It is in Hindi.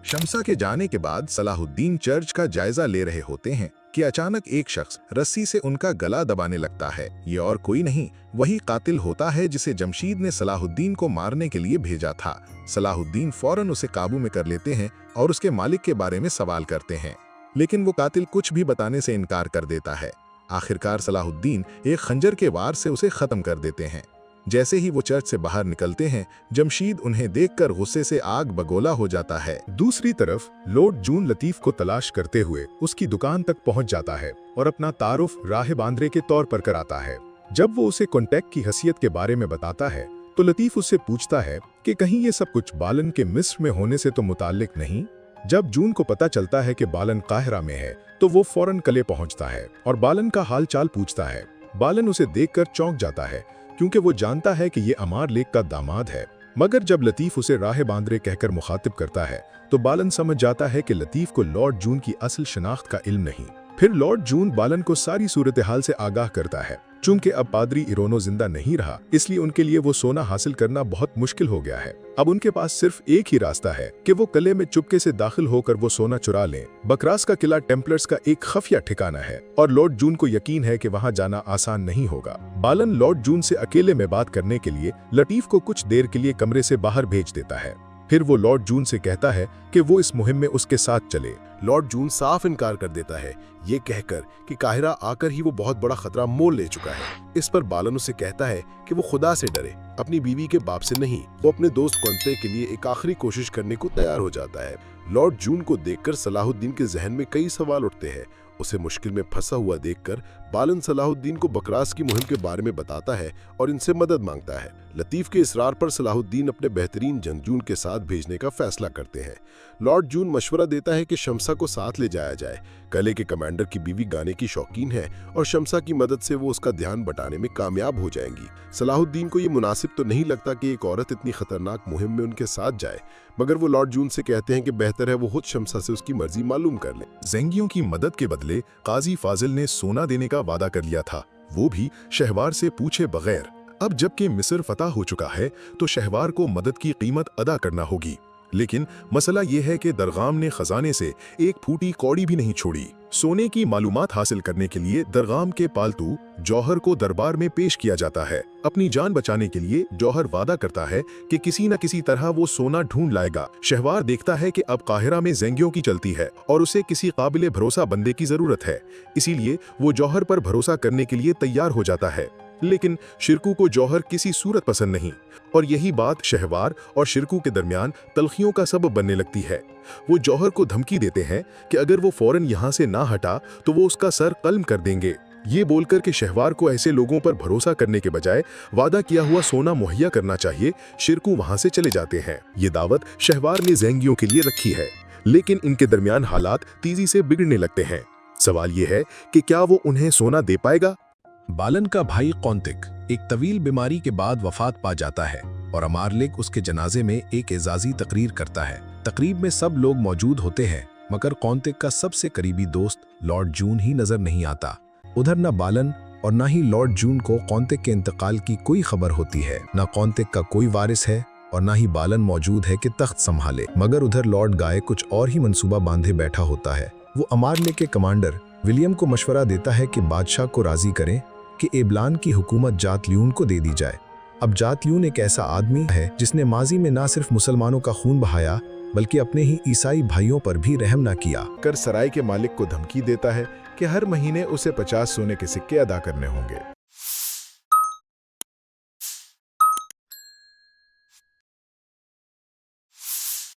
शम्सा के जाने के बाद सलाहुद्दीन चर्च का जायजा ले रहे होते हैं कि अचानक एक शख्स रस्सी से उनका गला दबाने लगता है। ये और कोई नहीं, वही कातिल होता है जिसे जमशीद ने सलाहुद्दीन को मारने के लिए भेजा था। सलाहुद्दीन फौरन उसे काबू में कर लेते हैं और उसके मालिक के बारे में सवाल करते हैं, लेकिन वो कातिल कुछ भी बताने से इनकार कर देता है। आखिरकार सलाहुद्दीन एक खंजर के वार से उसे खत्म कर देते हैं। जैसे ही वो चर्च से बाहर निकलते हैं, जमशीद उन्हें देखकर गुस्से से आग बगोला हो जाता है। दूसरी तरफ लॉर्ड जून लतीफ को तलाश करते हुए उसकी दुकान तक पहुंच जाता है और अपना तारुफ राहिब आंद्रे के तौर पर कराता है। जब वो उसे कॉन्टैक्ट की हसीयत के बारे में बताता है तो लतीफ उससे पूछता है कि कहीं ये सब कुछ बालन के मिस्र में होने से तो मुताल्लिक नहीं। जब जून को पता चलता है कि बालन काहिरा में है तो वो फौरन कले पहुंचता है और बालन का हाल चाल पूछता है। बालन उसे देखकर चौंक जाता है क्योंकि वो जानता है कि ये अमार लेक का दामाद है, मगर जब लतीफ उसे राहिब आंद्रे कहकर मुखातिब करता है तो बालन समझ जाता है कि लतीफ को लॉर्ड जून की असल शनाख्त का इल्म नहीं। फिर लॉर्ड जून बालन को सारी सूरत हाल से आगाह करता है। चूंकि अब पादरी इरोनो जिंदा नहीं रहा, इसलिए उनके लिए वो सोना हासिल करना बहुत मुश्किल हो गया है। अब उनके पास सिर्फ एक ही रास्ता है कि वो किले में चुपके से दाखिल होकर वो सोना चुरा लें। बकरास का किला टेम्पलर्स का एक खफिया ठिकाना है और लॉर्ड जून को यकीन है कि वहां जाना आसान नहीं होगा। बालन लॉर्ड जून से अकेले में बात करने के लिए लतीफ को कुछ देर के लिए कमरे से बाहर भेज देता है। फिर वो लॉर्ड जून से कहता है कि वो इस मुहिम में उसके साथ चले। लॉर्ड जून साफ इनकार कर देता है, ये कहकर कि काहिरा आकर ही वो बहुत बड़ा खतरा मोल ले चुका है। इस पर बालन उसे कहता है कि वो खुदा से डरे, अपनी बीवी के बाप से नहीं। वो अपने दोस्त कॉन्ते के लिए एक आखिरी कोशिश करने को तैयार हो जाता है। लॉर्ड जून को देखकर सलाहुद्दीन के जहन में कई सवाल उठते हैं। उसे मुश्किल में फंसा हुआ देखकर बालन सलाहुद्दीन को बकरास की मुहिम के बारे में बताता है और इनसे मदद मांगता है। लतीफ के इसरार पर सलाहुद्दीन अपने बेहतरीन जंगजून के साथ भेजने का फैसला करते हैं। लॉर्ड जून मशवरा देता है कि शम्सा को साथ ले जाया जाए। किले के कमांडर की बीवी गाने की शौकीन है और शम्सा की मदद से वो उसका ध्यान बटाने में कामयाब हो जाएंगी। सलाहुद्दीन को ये मुनासिब तो नहीं लगता कि एक औरत इतनी खतरनाक मुहिम में उनके साथ जाए, मगर वो लॉर्ड जून से कहते हैं कि बेहतर है वो खुद शम्सा से उसकी मर्जी मालूम कर ले। ज़ेंगियों की मदद के बदले काजी फाजिल ने सोना देने का वादा कर लिया था, वो भी शहवार से पूछे बगैर। अब जबकि मिस्र फतह हो चुका है तो शहवार को मदद की कीमत अदा करना होगी, लेकिन मसला यह है कि दरगाम ने खजाने से एक फूटी कौड़ी भी नहीं छोड़ी। सोने की मालूमात हासिल करने के लिए दरगाम के पालतू जौहर को दरबार में पेश किया जाता है। अपनी जान बचाने के लिए जौहर वादा करता है कि किसी न किसी तरह वो सोना ढूंढ लाएगा। शहवार देखता है कि अब काहिरा में ज़ेंगियों की चलती है और उसे किसी काबिले भरोसा बंदे की जरूरत है, इसीलिए वो जौहर पर भरोसा करने के लिए तैयार हो जाता है। लेकिन शिरकू को जौहर किसी सूरत पसंद नहीं और यही बात शहवार और शिरकू के दरमियान तलखियों का सबब बनने लगती है। वो जौहर को धमकी देते हैं कि अगर वो फौरन यहाँ से ना हटा तो वो उसका सर कल्म कर देंगे। ये बोलकर कि शहवार को ऐसे लोगों पर भरोसा करने के बजाय वादा किया हुआ सोना मुहैया करना चाहिए, शिरकू वहां से चले जाते हैं। ये दावत शहवार ने ज़ेंगियों के लिए रखी है, लेकिन इनके दरमियान हालात तेजी से बिगड़ने लगते हैं। सवाल ये है कि क्या वो उन्हें सोना दे पाएगा। बालन का भाई कौंतिक एक तवील बीमारी के बाद वफात पा जाता है और अमारलिक उसके जनाजे में एक एजाजी तकरीर करता है। तकरीब में सब लोग मौजूद होते हैं, मगर कौंतिक का सबसे करीबी दोस्त लॉर्ड जून ही नजर नहीं आता। उधर न बालन और न ही लॉर्ड जून को कौंतिक के इंतकाल की कोई खबर होती है। न कौंतिक का कोई वारिस है और न ही बालन मौजूद है कि तख्त संभाले। मगर उधर लॉर्ड गाय कुछ और ही मंसूबा बांधे बैठा होता है। वो अमारलिक के कमांडर विलियम को मशवरा देता है कि बादशाह को राजी करें कि एबलान की हुकूमत जातल्यून को दे दी जाए। अब जातल्यून एक ऐसा आदमी है जिसने माजी में ना सिर्फ मुसलमानों का खून बहाया बल्कि अपने ही ईसाई भाइयों पर भी रहम ना किया। कर सराय के मालिक को धमकी देता है कि हर महीने उसे 50 सोने के सिक्के अदा करने होंगे।